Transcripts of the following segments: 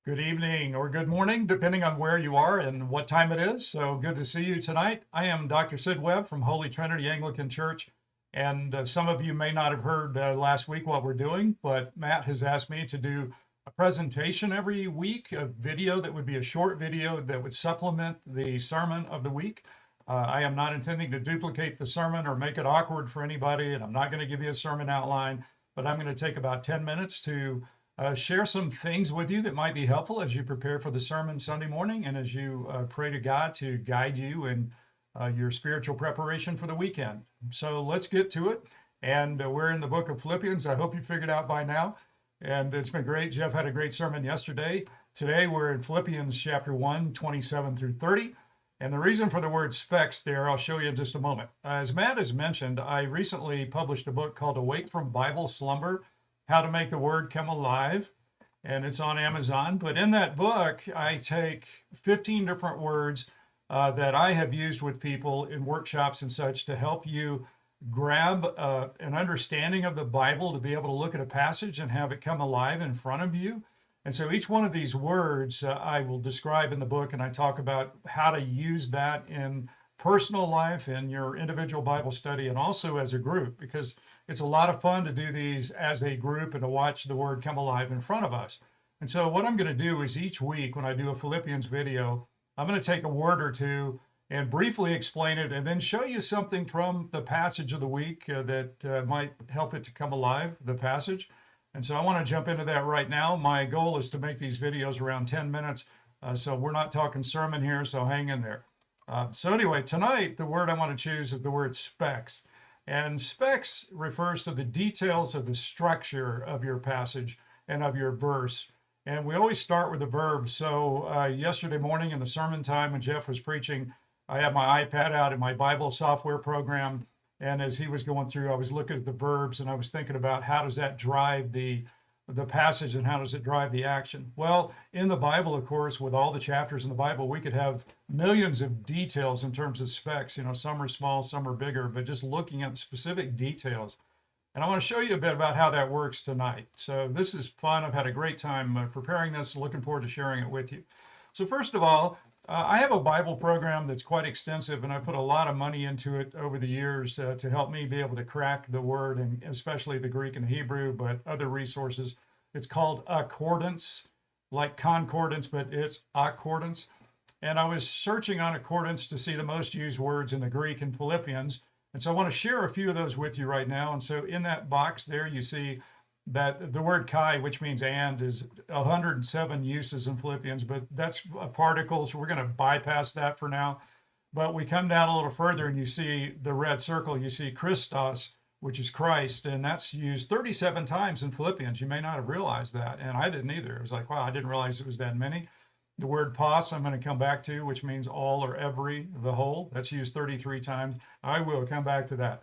Good evening or good morning, depending on where you are and what time it is. So good to see you tonight. I am Dr. Sid Webb from Holy Trinity Anglican Church. And some of you may not have heard last week what we're doing, but Matt has asked me to do a presentation every week, a video that would be a short video that would supplement the sermon of the week. I am not intending to duplicate the sermon or make it awkward for anybody, and I'm not going to give you a sermon outline, but I'm going to take about 10 minutes to share some things with you that might be helpful as you prepare for the sermon Sunday morning and as you pray to God to guide you in your spiritual preparation for the weekend. So let's get to it. And we're in the book of Philippians. I hope you figured out by now. And it's been great. Jeff had a great sermon yesterday. Today we're in Philippians chapter 1, 27 through 30. And the reason for the word specs there, I'll show you in just a moment. As Matt has mentioned, I recently published a book called Awake from Bible Slumber: How to Make the Word Come Alive, and it's on Amazon. But in that book, I take 15 different words that I have used with people in workshops and such to help you grab an understanding of the Bible, to be able to look at a passage and have it come alive in front of you. And so each one of these words I will describe in the book, and I talk about how to use that in personal life, in your individual Bible study, and also as a group, because it's a lot of fun to do these as a group and to watch the word come alive in front of us. And so what I'm going to do is each week when I do a Philippians video, I'm going to take a word or two and briefly explain it and then show you something from the passage of the week that might help it to come alive, the passage. And so I want to jump into that right now. My goal is to make these videos around 10 minutes. So we're not talking sermon here, so hang in there. So anyway, tonight, the word I want to choose is the word specs. And specs refers to the details of the structure of your passage and of your verse. And we always start with the verb. So yesterday morning in the sermon time when Jeff was preaching, I had my iPad out in my Bible software program. And as he was going through, I was looking at the verbs and I was thinking about how does that drive the passage and how does it drive the action? Well, in the Bible, of course, with all the chapters in the Bible, we could have millions of details in terms of specs. You know, some are small, some are bigger, but just looking at the specific details. And I want to show you a bit about how that works tonight. So this is fun. I've had a great time preparing this, looking forward to sharing it with you. So first of all, I have a Bible program that's quite extensive, and I put a lot of money into it over the years to help me be able to crack the word, and especially the Greek and Hebrew, but other resources. It's called Accordance, like concordance, but it's Accordance. And I was searching on Accordance to see the most used words in the Greek in Philippians. And so I want to share a few of those with you right now. And so in that box there, you see that the word kai, which means and, is 107 uses in Philippians, but that's a particle, so we're going to bypass that for now. But we come down a little further and you see the red circle, you see Christos, which is Christ, and that's used 37 times in Philippians. You may not have realized that, and I didn't either. It was like, wow, I didn't realize it was that many. The word pos, I'm going to come back to, which means all or every, the whole. That's used 33 times. I will come back to that.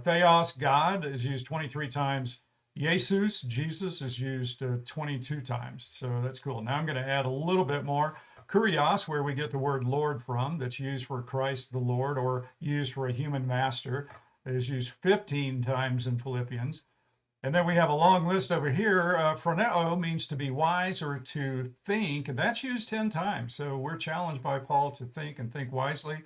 Theos, God, is used 23 times. Jesus, Jesus, is used 22 times. So that's cool. Now I'm going to add a little bit more. Kurios, where we get the word Lord from, that's used for Christ the Lord or used for a human master, is used 15 times in Philippians. And then we have a long list over here. Phroneo means to be wise or to think, and that's used 10 times. So we're challenged by Paul to think and think wisely.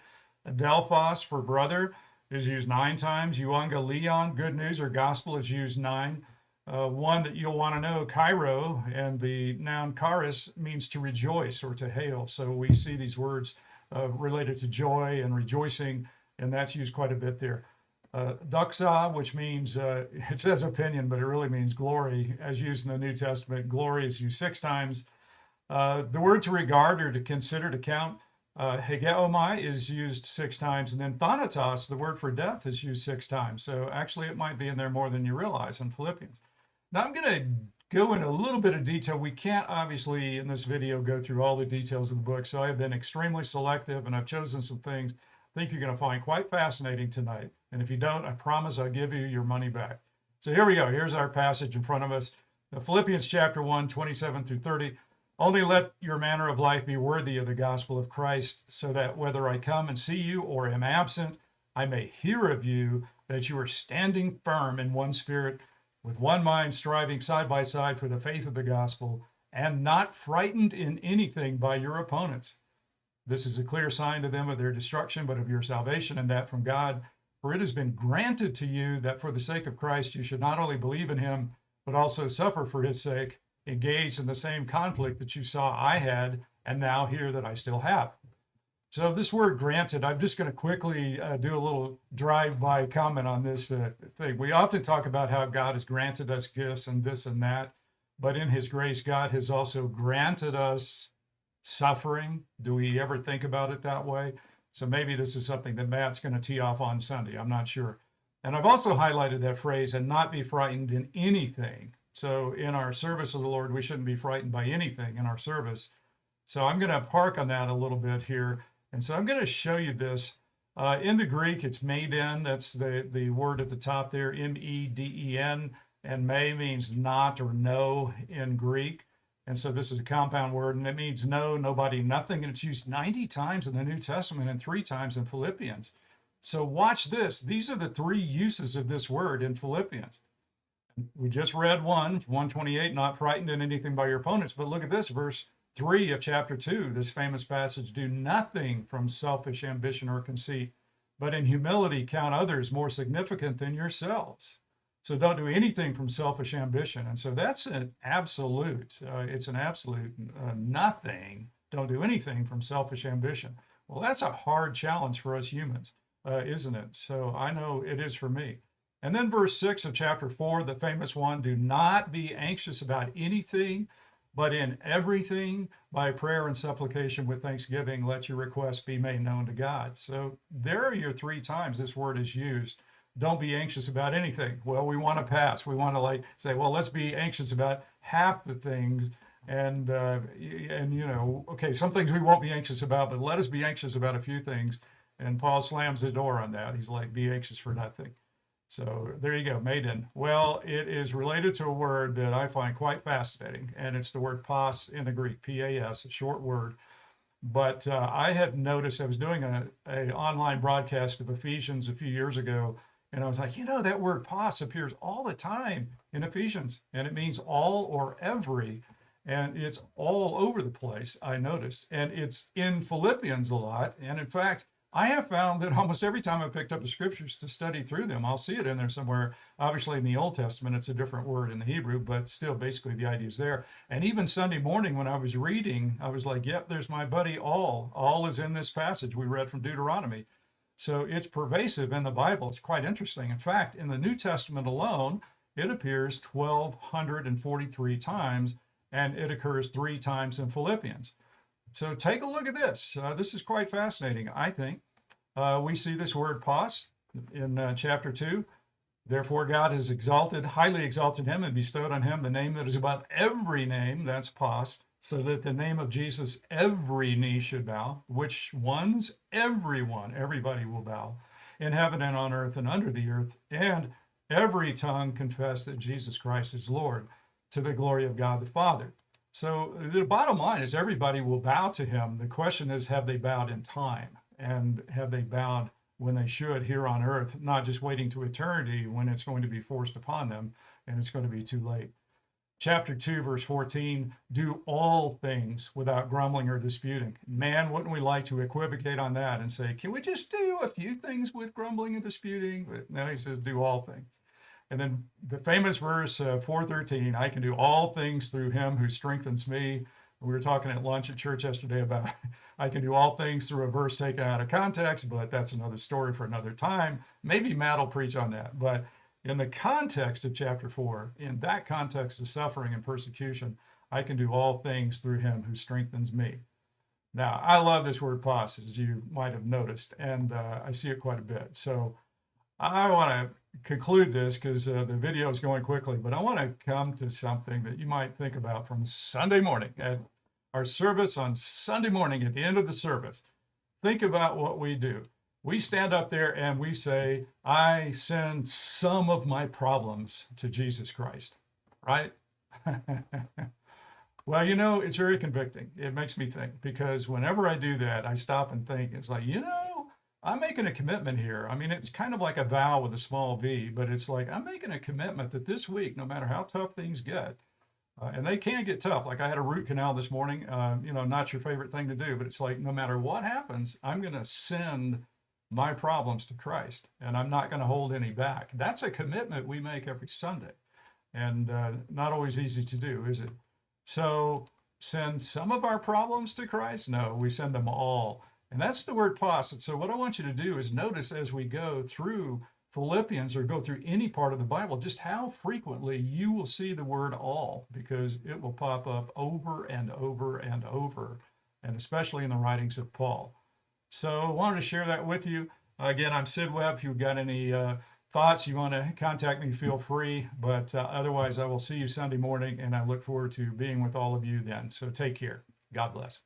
Adelphos for brother is used 9 times. Euangelion, good news or gospel, is used 9. One that you'll want to know, Cairo, and the noun charis means to rejoice or to hail. So we see these words related to joy and rejoicing, and that's used quite a bit there. Doxa, which means, it says opinion, but it really means glory, as used in the New Testament. Glory is used 6 times. The word to regard or to consider, to count, hegeomai, is used 6 times. And then thanatos, the word for death, is used 6 times. So actually it might be in there more than you realize in Philippians. Now I'm going to go into a little bit of detail. We can't obviously in this video go through all the details of the book. So I have been extremely selective and I've chosen some things I think you're going to find quite fascinating tonight. And if you don't, I promise I'll give you your money back. So here we go. Here's our passage in front of us. Philippians chapter 1, 27 through 30. Only let your manner of life be worthy of the gospel of Christ, so that whether I come and see you or am absent, I may hear of you that you are standing firm in one spirit, with one mind, striving side by side for the faith of the gospel, and not frightened in anything by your opponents. This is a clear sign to them of their destruction, but of your salvation, and that from God. For it has been granted to you that for the sake of Christ you should not only believe in him, but also suffer for his sake, engaged in the same conflict that you saw I had, and now hear that I still have. So this word granted, I'm just going to quickly do a little drive-by comment on this thing. We often talk about how God has granted us gifts and this and that, but in his grace, God has also granted us suffering. Do we ever think about it that way? So maybe this is something that Matt's going to tee off on Sunday. I'm not sure. And I've also highlighted that phrase, and not be frightened in anything. So in our service of the Lord, we shouldn't be frightened by anything in our service. So I'm going to park on that a little bit here. And so I'm going to show you this. In the Greek, it's meden. That's the word at the top there, M-E-D-E-N. And me means not or no in Greek. And so this is a compound word, and it means no, nobody, nothing. And it's used 90 times in the New Testament and 3 times in Philippians. So watch this. These are the 3 uses of this word in Philippians. We just read 128, not frightened in anything by your opponents. But look at this, verse 3 of chapter 2, this famous passage, do nothing from selfish ambition or conceit, but in humility count others more significant than yourselves. So don't do anything from selfish ambition. And so that's an absolute, it's an absolute nothing. Don't do anything from selfish ambition. Well, that's a hard challenge for us humans, isn't it? So I know it is for me. And then verse 6 of chapter 4, the famous one, do not be anxious about anything, but in everything, by prayer and supplication with thanksgiving, let your requests be made known to God. So there are your 3 times this word is used. Don't be anxious about anything. Well, we want to pass. We want to say, well, let's be anxious about half the things. And you know, okay, some things we won't be anxious about, but let us be anxious about a few things. And Paul slams the door on that. He's like, be anxious for nothing. So there you go, meden. Well, it is related to a word that I find quite fascinating, and it's the word pas in the Greek, P-A-S, a short word. But I had noticed, I was doing an online broadcast of Ephesians a few years ago, and I was like, you know, that word pas appears all the time in Ephesians, and it means all or every, and it's all over the place, I noticed. And it's in Philippians a lot, and in fact, I have found that almost every time I picked up the scriptures to study through them, I'll see it in there somewhere. Obviously, in the Old Testament, it's a different word in the Hebrew, but still, basically, the idea is there. And even Sunday morning, when I was reading, I was like, yep, there's my buddy all. All is in this passage we read from Deuteronomy. So it's pervasive in the Bible. It's quite interesting. In fact, in the New Testament alone, it appears 1,243 times, and it occurs 3 times in Philippians. So take a look at this. This is quite fascinating, I think. We see this word pas in chapter 2. Therefore, God has highly exalted him and bestowed on him the name that is above every name, that's pas, so that the name of Jesus every knee should bow. Which ones? Everyone, everybody will bow, in heaven and on earth and under the earth, and every tongue confess that Jesus Christ is Lord, to the glory of God the Father. So the bottom line is everybody will bow to him. The question is, have they bowed in time? And have they bowed when they should here on earth, not just waiting to eternity when it's going to be forced upon them and it's going to be too late? Chapter 2, verse 14, do all things without grumbling or disputing. Man, wouldn't we like to equivocate on that and say, can we just do a few things with grumbling and disputing? But no, he says, do all things. And then the famous verse 4:13, I can do all things through him who strengthens me. We were talking at lunch at church yesterday about I can do all things through a verse taken out of context, but that's another story for another time. Maybe Matt will preach on that. But in the context of chapter 4, in that context of suffering and persecution, I can do all things through him who strengthens me. Now, I love this word pas, as you might have noticed, and I see it quite a bit. So I want to conclude this because the video is going quickly, but I want to come to something that you might think about from Sunday morning at our service on Sunday morning at the end of the service. Think about what we do. We stand up there and we say, I send some of my problems to Jesus Christ, right? Well, you know, it's very convicting. It makes me think, because whenever I do that, I stop and think, it's like, you know, I'm making a commitment here. I mean, it's kind of like a vow with a small v, but it's like I'm making a commitment that this week, no matter how tough things get, And they can get tough. Like I had a root canal this morning. Not your favorite thing to do, but it's like no matter what happens, I'm going to send my problems to Christ, and I'm not going to hold any back. That's a commitment we make every Sunday, and not always easy to do, is it? So send some of our problems to Christ? No, we send them all. And that's the word pos. And so what I want you to do is notice as we go through Philippians or go through any part of the Bible, just how frequently you will see the word all, because it will pop up over and over and over, and especially in the writings of Paul. So I wanted to share that with you. Again, I'm Sid Webb. If you've got any thoughts, you want to contact me, feel free. But otherwise, I will see you Sunday morning, and I look forward to being with all of you then. So take care. God bless.